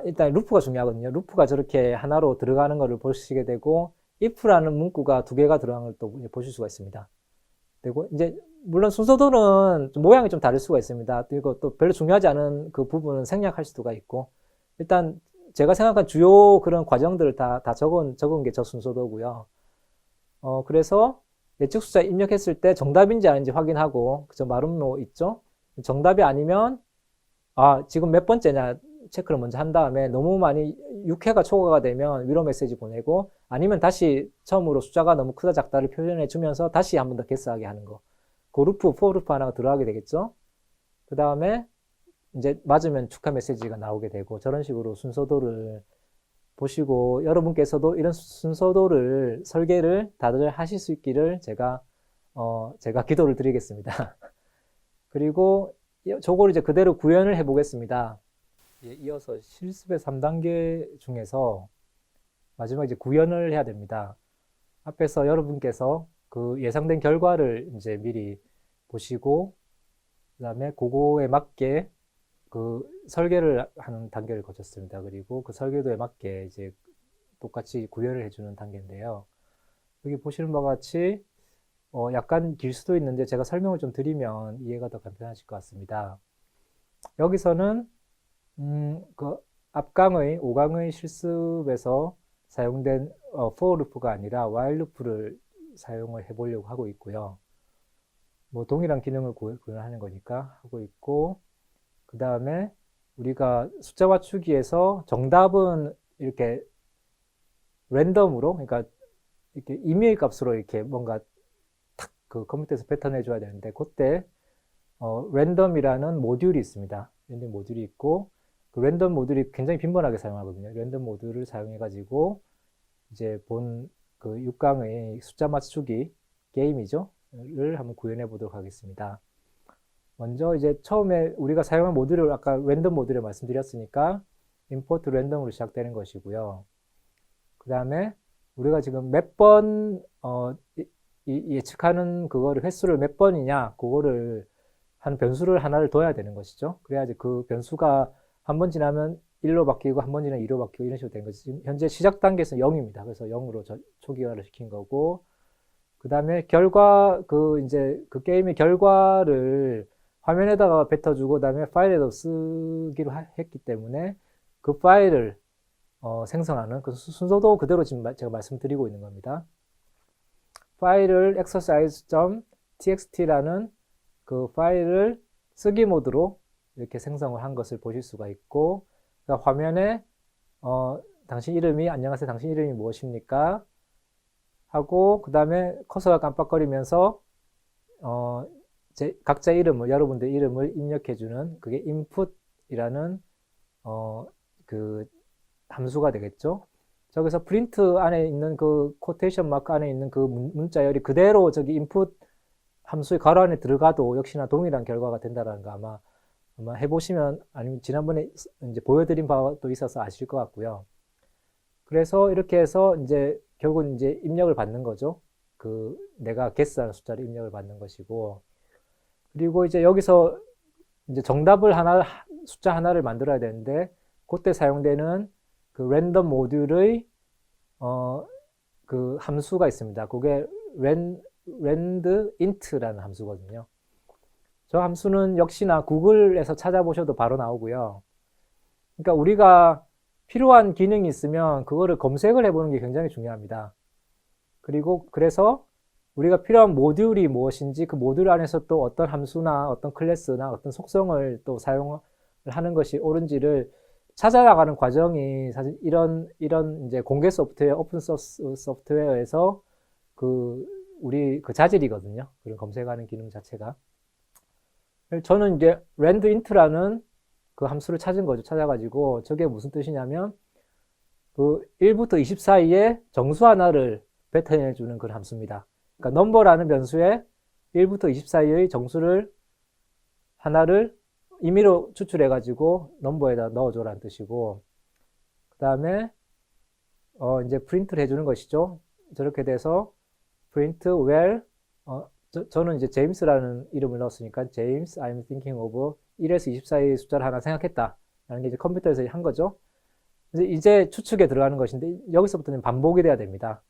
일단 루프가 중요하거든요. 루프가 저렇게 하나로 들어가는 것을 보시게 되고 if라는 문구가 두 개가 들어간 걸 또 보실 수가 있습니다. 그리고 이제 물론 순서도는 모양이 좀 다를 수가 있습니다. 그리고 또 별로 중요하지 않은 그 부분은 생략할 수가 있고 일단 제가 생각한 주요 그런 과정들을 다 적은 게 저 순서도고요. 그래서 예측 숫자 입력했을 때 정답인지 아닌지 확인하고 그저 마름모 있죠? 정답이 아니면 지금 몇 번째냐 체크를 먼저 한 다음에 너무 많이 6회가 초과가 되면 위로 메시지 보내고 아니면 다시 처음으로 숫자가 너무 크다 작다를 표현해 주면서 다시 한 번 더 개수하게 하는 거. 그 루프, for 루프 하나가 들어가게 되겠죠. 그 다음에 이제 맞으면 축하 메시지가 나오게 되고 저런 식으로 순서도를 보시고 여러분께서도 이런 순서도를 설계를 다들 하실 수 있기를 제가 기도를 드리겠습니다. 그리고 저걸 이제 그대로 구현을 해 보겠습니다. 이어서 실습의 3단계 중에서 마지막 이제 구현을 해야 됩니다. 앞에서 여러분께서 그 예상된 결과를 이제 미리 보시고 그 다음에 그거에 맞게 그 설계를 하는 단계를 거쳤습니다. 그리고 그 설계도에 맞게 이제 똑같이 구현을 해주는 단계인데요. 여기 보시는 바와 같이 약간 길 수도 있는데 제가 설명을 좀 드리면 이해가 더 간편하실 것 같습니다. 여기서는 그 앞강의 5강의 실습에서 사용된 for 루프가 아니라 while 루프를 사용을 해보려고 하고 있고요. 뭐 동일한 기능을 구현하는 거니까 하고 있고, 그 다음에 우리가 숫자 맞추기에서 정답은 이렇게 랜덤으로, 그러니까 이렇게 임의의 값으로 이렇게 뭔가 탁 그 컴퓨터에서 패턴 해줘야 되는데, 그때 랜덤이라는 모듈이 있습니다. 랜덤 모듈이 있고, 그 랜덤 모듈이 굉장히 빈번하게 사용하거든요. 랜덤 모듈을 사용해가지고 이제 본 그 6강의 숫자 맞추기 게임이죠. 를 한번 구현해 보도록 하겠습니다. 먼저 이제 처음에 우리가 사용한 모듈을 아까 랜덤 모듈에 말씀드렸으니까 import 랜덤으로 시작되는 것이고요. 그 다음에 우리가 지금 몇 번 예측하는 그거를 횟수를 몇 번이냐 그거를 한 변수를 하나를 둬야 되는 것이죠. 그래야지 그 변수가 한 번 지나면 1로 바뀌고 한 번 지나면 2로 바뀌고 이런 식으로 되는 거지. 지금 현재 시작 단계에서는 0입니다. 그래서 0으로 초기화를 시킨 거고, 그 다음에 결과 이제 그 게임의 결과를 화면에다가 뱉어주고 그다음에 파일에도 쓰기로 했기 때문에 그 파일을 생성하는 그 순서도 그대로 지금 제가 말씀드리고 있는 겁니다. 파일을 exercise.txt라는 그 파일을 쓰기 모드로 이렇게 생성을 한 것을 보실 수가 있고, 그러니까 화면에 당신 이름이 안녕하세요, 당신 이름이 무엇입니까? 하고 그 다음에 커서가 깜빡거리면서 각자 이름을, 여러분들 이름을 입력해주는 그게 input이라는 그 함수가 되겠죠. 저기서 프린트 안에 있는 그 코테이션 마크 안에 있는 그 문자열이 그대로 저기 input 함수의 괄호 안에 들어가도 역시나 동일한 결과가 된다는 거 아마 해보시면, 아니면 지난번에 이제 보여드린 바도 있어서 아실 것 같고요. 그래서 이렇게 해서 이제 결국은 이제 입력을 받는 거죠. 그 내가 guess하는 숫자를 입력을 받는 것이고, 그리고 이제 여기서 이제 정답을 숫자 하나를 만들어야 되는데, 그때 사용되는 그 랜덤 모듈의 그 함수가 있습니다. 그게 randint.라는 함수거든요. 저 함수는 역시나 구글에서 찾아보셔도 바로 나오고요. 그러니까 우리가 필요한 기능이 있으면 그거를 검색을 해보는 게 굉장히 중요합니다. 그리고 그래서 우리가 필요한 모듈이 무엇인지 그 모듈 안에서 또 어떤 함수나 어떤 클래스나 어떤 속성을 또 사용을 하는 것이 옳은지를 찾아나가는 과정이 사실 이런 이제 공개 소프트웨어, 오픈 소스 소프트웨어에서 우리 자질이거든요. 그런 검색하는 기능 자체가. 저는 이제 randint라는 그 함수를 찾은 거죠. 찾아가지고 저게 무슨 뜻이냐면 그 1부터 20 사이에 정수 하나를 배터해 주는 그런 함수입니다. 그러니까 넘버라는 변수에 1부터 20 사이의 정수를 하나를 임의로 추출해 가지고 넘버에다 넣어줘라는 뜻이고, 그 다음에 이제 프린트를 해주는 것이죠. 저렇게 돼서 print where 저는 이제 제임스라는 이름을 넣었으니까 제임스 I'm thinking of 1에서 20 사이의 숫자를 하나 생각했다 라는 게 이제 컴퓨터에서 한 거죠. 이제 추측에 들어가는 것인데 여기서부터는 반복이 돼야 됩니다.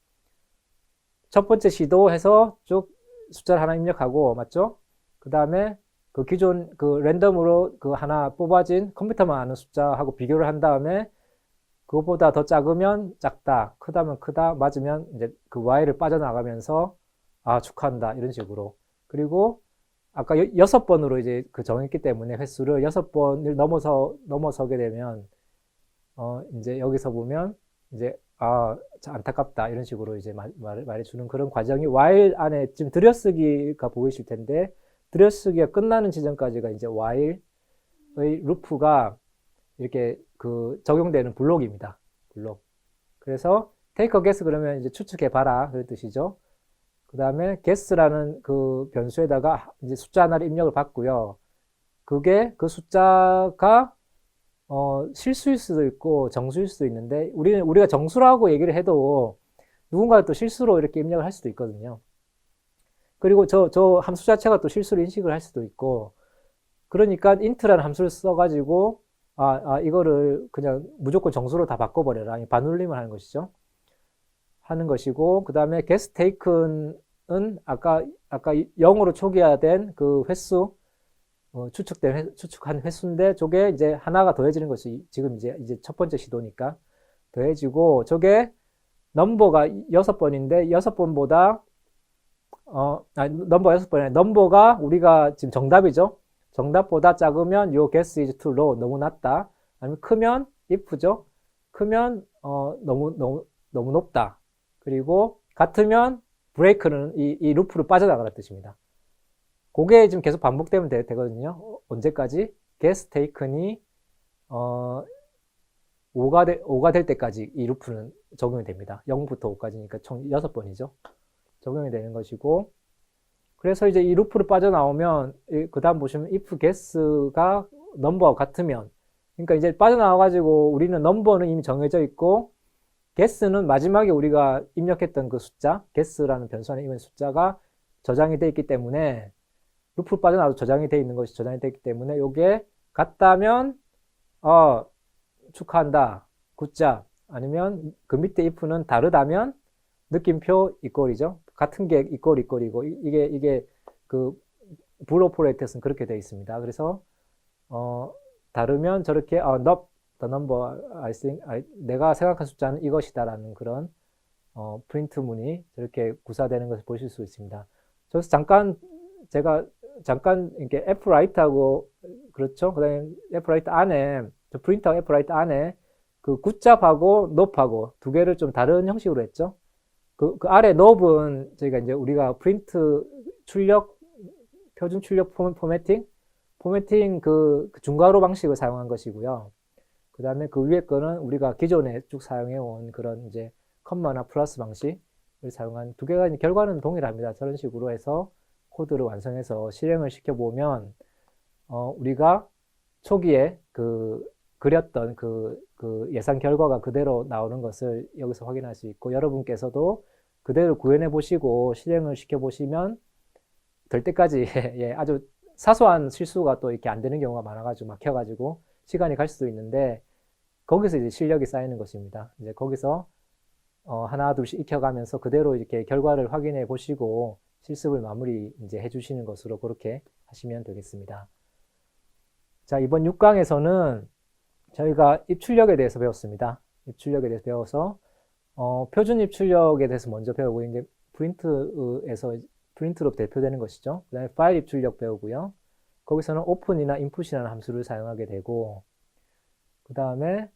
첫 번째 시도해서 쭉 숫자를 하나 입력하고, 맞죠? 그 다음에 그 기존 그 랜덤으로 그 하나 뽑아진 컴퓨터만 아는 숫자하고 비교를 한 다음에 그것보다 더 작으면 작다, 크다면 크다, 맞으면 이제 그 y를 빠져나가면서 축하한다 이런 식으로. 그리고 아까 6번으로 이제 그 정했기 때문에 횟수를 6번을 넘어서게 되면 이제 여기서 보면 이제 안타깝다 이런 식으로 이제 말해주는 그런 과정이 while 안에 지금 들여쓰기가 보이실 텐데, 들여쓰기가 끝나는 지점까지가 이제 while의 루프가 이렇게 그 적용되는 블록입니다. 블록. 그래서 take a guess 그러면 이제 추측해 봐라 그런 뜻이죠. 그 다음에 guess라는 그 변수에다가 이제 숫자 하나를 입력을 받고요. 그게 그 숫자가 실수일 수도 있고 정수일 수도 있는데, 우리가 정수라고 얘기를 해도 누군가 또 실수로 이렇게 입력을 할 수도 있거든요. 그리고 저 함수 자체가 또 실수로 인식을 할 수도 있고, 그러니까 int라는 함수를 써가지고 이거를 그냥 무조건 정수로 다 바꿔버려라, 반올림을 하는 것이죠. 하는 것이고, 그 다음에 guess taken은 아까 0으로 초기화된 그 횟수 추측한 횟수인데 저게 이제 하나가 더해지는 것이 지금 이제 첫 번째 시도니까 더해지고 저게 넘버가 6번인데 6번보다 넘버가 6번이네. 넘버가 우리가 지금 정답이죠. 정답보다 작으면 요 guess is too low 너무 낮다. 아니면 크면 if죠. 크면 너무 높다. 그리고 같으면 break는 이 루프를 빠져나가는 뜻입니다. 그게 지금 계속 반복되면 되거든요. 언제까지? guess taken이 5가 될 때까지 이 루프는 적용이 됩니다. 0부터 5까지니까 총 6번이죠. 적용이 되는 것이고, 그래서 이제 이 루프를 빠져나오면 그 다음 보시면 if guess가 넘버와 같으면, 그러니까 이제 빠져나와가지고 우리는 넘버는 이미 정해져 있고 guess는 마지막에 우리가 입력했던 그 숫자, guess라는 변수 안에 있는 숫자가 저장이 되어 있기 때문에 루프를 빠져나와도 저장이 되어 있는 것이 저장이 되어 있기 때문에 이게 같다면 축하한다, 굿잡. 아니면 그 밑에 if는 다르다면 느낌표 이꼴이죠. 같은 게 이꼴이고 이게 그 불 오퍼레이터는 그렇게 되어 있습니다. 그래서 다르면 저렇게 not the number I think 내가 생각한 숫자는 이것이다라는 그런 프린트 문이 저렇게 구사되는 것을 보실 수 있습니다. 저기서 제가 잠깐 이렇게 fwrite하고 그렇죠. 그다음에 fwrite 안에 프린트하고 fwrite 안에 그 굿잡하고 nop하고 두 개를 좀 다른 형식으로 했죠. 그 아래 nop은 저희가 이제 우리가 프린트 출력 표준 출력 포매팅 그 중괄호 방식을 사용한 것이고요. 그 다음에 그 위에 거는 우리가 기존에 쭉 사용해온 그런 이제 컴마나 플러스 방식을 사용한 두 개가 이제 결과는 동일합니다. 저런 식으로 해서 코드를 완성해서 실행을 시켜보면, 우리가 초기에 그렸던 그 예상 결과가 그대로 나오는 것을 여기서 확인할 수 있고, 여러분께서도 그대로 구현해 보시고 실행을 시켜 보시면 될 때까지 예, 아주 사소한 실수가 또 이렇게 안 되는 경우가 많아가지고 막혀가지고 시간이 갈 수도 있는데, 거기서 이제 실력이 쌓이는 것입니다. 이제 거기서 하나 둘씩 익혀가면서 그대로 이렇게 결과를 확인해 보시고 실습을 마무리 이제 해주시는 것으로 그렇게 하시면 되겠습니다. 자, 이번 6강에서는 저희가 입출력에 대해서 배웠습니다. 입출력에 대해서 배워서 표준 입출력에 대해서 먼저 배우고, 이제 프린트로 대표되는 것이죠. 그 다음에 파일 입출력 배우고요. 거기서는 오픈이나 인풋이라는 함수를 사용하게 되고, 그 다음에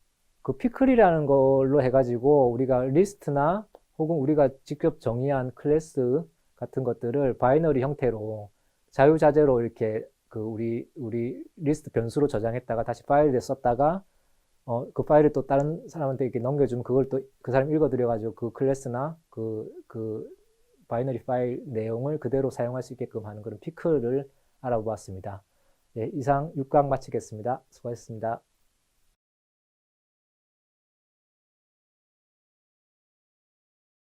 그 피클이라는 걸로 해가지고 우리가 리스트나 혹은 우리가 직접 정의한 클래스 같은 것들을 바이너리 형태로 자유자재로 이렇게 우리 리스트 변수로 저장했다가 다시 파일에 썼다가 그 파일을 또 다른 사람한테 이렇게 넘겨주면 그걸 또 그 사람이 읽어드려가지고 그 클래스나 그 바이너리 파일 내용을 그대로 사용할 수 있게끔 하는 그런 피클을 알아보았습니다. 예, 이상 6강 마치겠습니다. 수고하셨습니다.